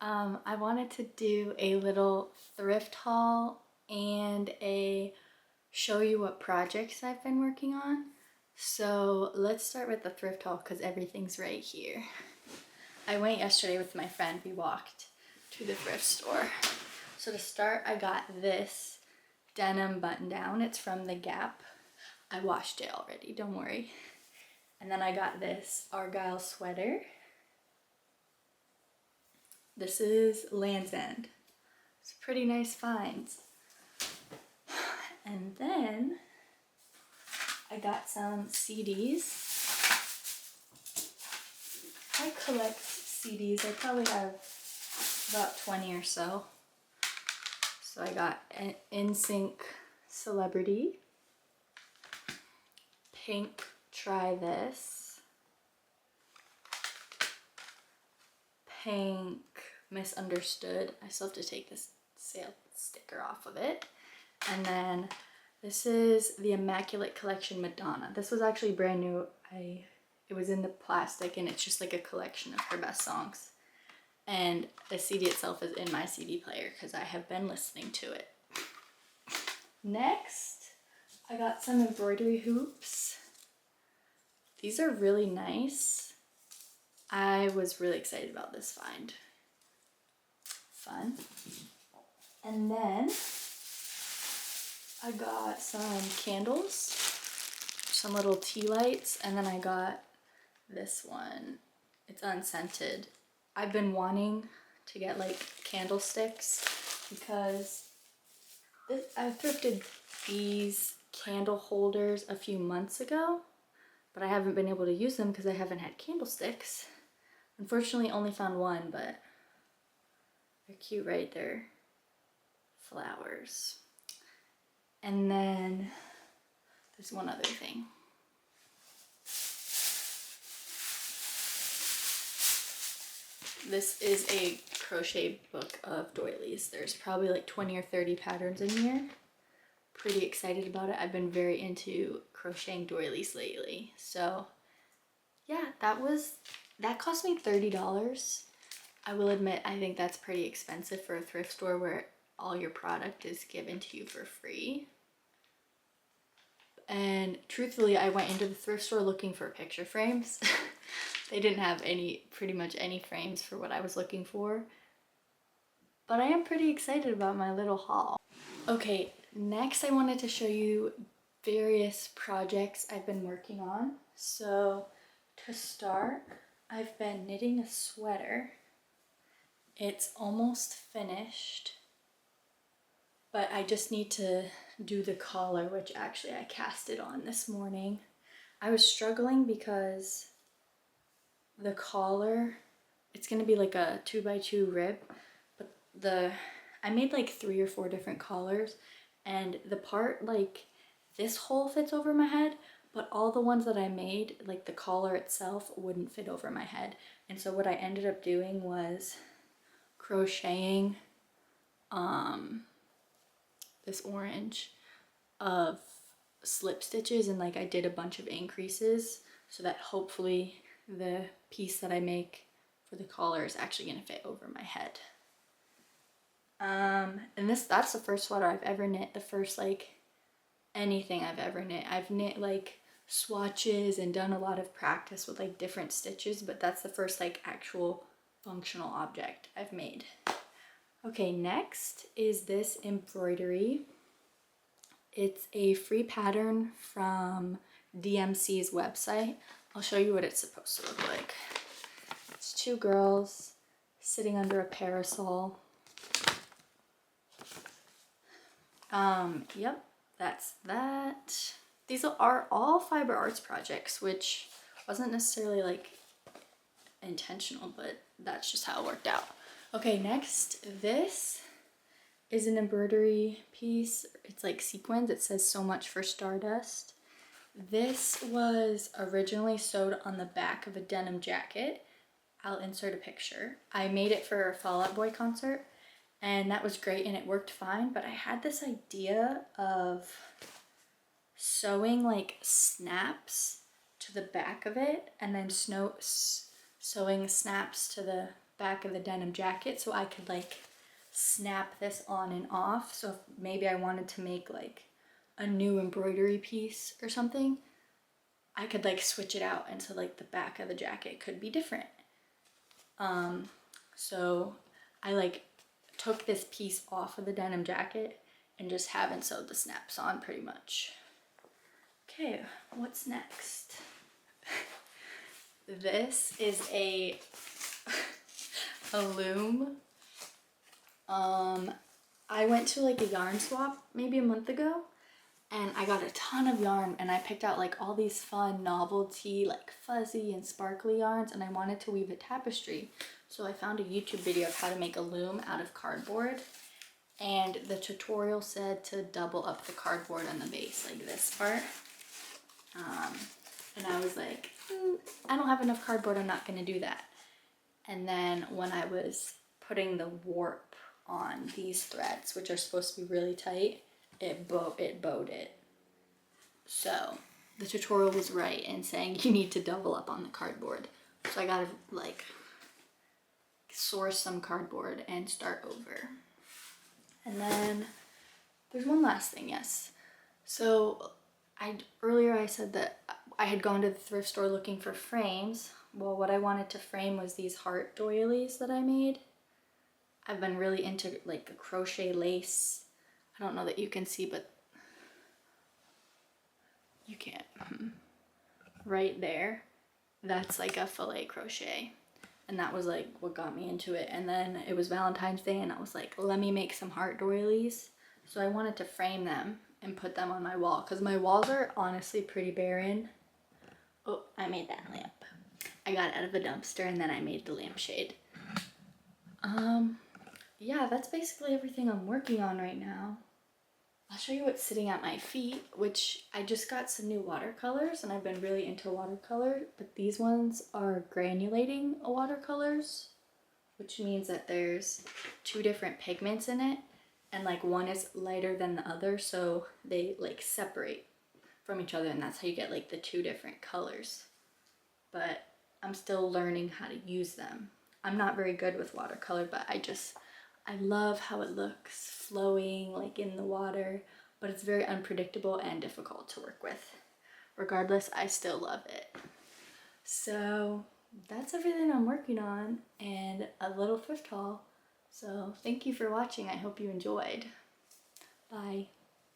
I wanted to do a little thrift haul and a show you what projects I've been working on. So let's start with the thrift haul because everything's right here. I went yesterday with my friend. We walked to the thrift store. So to start, I got this denim button down. It's from the Gap. I washed it already, don't worry. And then I got this Argyle sweater. This is Land's End. It's pretty nice finds. And then I got some CDs. I collect CDs. I probably have about 20 or so. So I got an NSYNC Celebrity, Pink Try This, Pink Misunderstood. I still have to take this sale sticker off of it. And then this is the Immaculate Collection Madonna. This was actually brand new. It was in the plastic and it's just like a collection of her best songs. And the CD itself is in my CD player because I have been listening to it. Next, I got some embroidery hoops. These are really nice. I was really excited about this find. Fun. And then I got some candles, some little tea lights, and then I got this one. It's unscented. I've been wanting to get like candlesticks because I thrifted these candle holders a few months ago, but I haven't been able to use them because I haven't had candlesticks. Unfortunately, only found one, but they're cute, right? They're flowers. And then there's one other thing. This is a crochet book of doilies. There's probably like 20 or 30 patterns in here. Pretty excited about it. I've been very into crocheting doilies lately. So yeah, that cost me $30. I will admit, I think that's pretty expensive for a thrift store where all your product is given to you for free. And truthfully, I went into the thrift store looking for picture frames. They didn't have pretty much any frames for what I was looking for. But I am pretty excited about my little haul. Okay, next I wanted to show you various projects I've been working on. So to start, I've been knitting a sweater. It's almost finished, but I just need to do the collar, which actually I cast it on this morning. I was struggling because the collar, it's gonna be like a 2x2 rib, but I made like 3 or 4 different collars, and the part like this hole fits over my head, but all the ones that I made, like the collar itself, wouldn't fit over my head. And so what I ended up doing was crocheting this orange of slip stitches, and like I did a bunch of increases so that hopefully the piece that I make for the collar is actually gonna fit over my head. And that's the first sweater I've ever knit, the first like anything I've ever knit. I've knit like swatches and done a lot of practice with like different stitches, but that's the first like actual functional object I've made. Okay, next is this embroidery. It's a free pattern from DMC's website. I'll show you what it's supposed to look like. It's 2 girls sitting under a parasol. Yep, that's that. These are all fiber arts projects, which wasn't necessarily like intentional, but that's just how it worked out. Okay, next, this is an embroidery piece. It's like sequins. It says "so much for Stardust." This was originally sewed on the back of a denim jacket. I'll insert a picture. I made it for a Fall Out Boy concert, and that was great and it worked fine, but I had this idea of sewing like snaps to the back of it and then sewing snaps to the back of the denim jacket so I could like snap this on and off. So if maybe I wanted to make like a new embroidery piece or something, I could like switch it out and so like the back of the jacket could be different. So I like took this piece off of the denim jacket and just haven't sewed the snaps on pretty much. Okay, what's next? This is a loom. I went to like a yarn swap maybe a month ago and I got a ton of yarn and I picked out like all these fun novelty like fuzzy and sparkly yarns and I wanted to weave a tapestry. So I found a YouTube video of how to make a loom out of cardboard, and the tutorial said to double up the cardboard on the base, like this part. And I was like, I don't have enough cardboard, I'm not gonna do that. And then when I was putting the warp on these threads, which are supposed to be really tight, it bowed it. So the tutorial was right in saying you need to double up on the cardboard. So I gotta like source some cardboard and start over. And then there's one last thing, yes. So earlier I said that I had gone to the thrift store looking for frames. Well, what I wanted to frame was these heart doilies that I made. I've been really into like the crochet lace. I don't know that you can see, but you can't. Right there, that's like a filet crochet. And that was like what got me into it. And then it was Valentine's Day and I was like, let me make some heart doilies. So I wanted to frame them and put them on my wall because my walls are honestly pretty barren. Oh, I made that lamp. I got it out of a dumpster and then I made the lampshade. Yeah, that's basically everything I'm working on right now. I'll show you what's sitting at my feet, which I just got some new watercolors and I've been really into watercolor, but these ones are granulating watercolors, which means that there's 2 different pigments in it and like one is lighter than the other, so they like separate from each other and that's how you get like the 2 different colors. But I'm still learning how to use them. I'm not very good with watercolor, but I love how it looks flowing like in the water, but it's very unpredictable and difficult to work with. Regardless, I still love it. So that's everything I'm working on and a little thrift haul. So thank you for watching. I hope you enjoyed. Bye.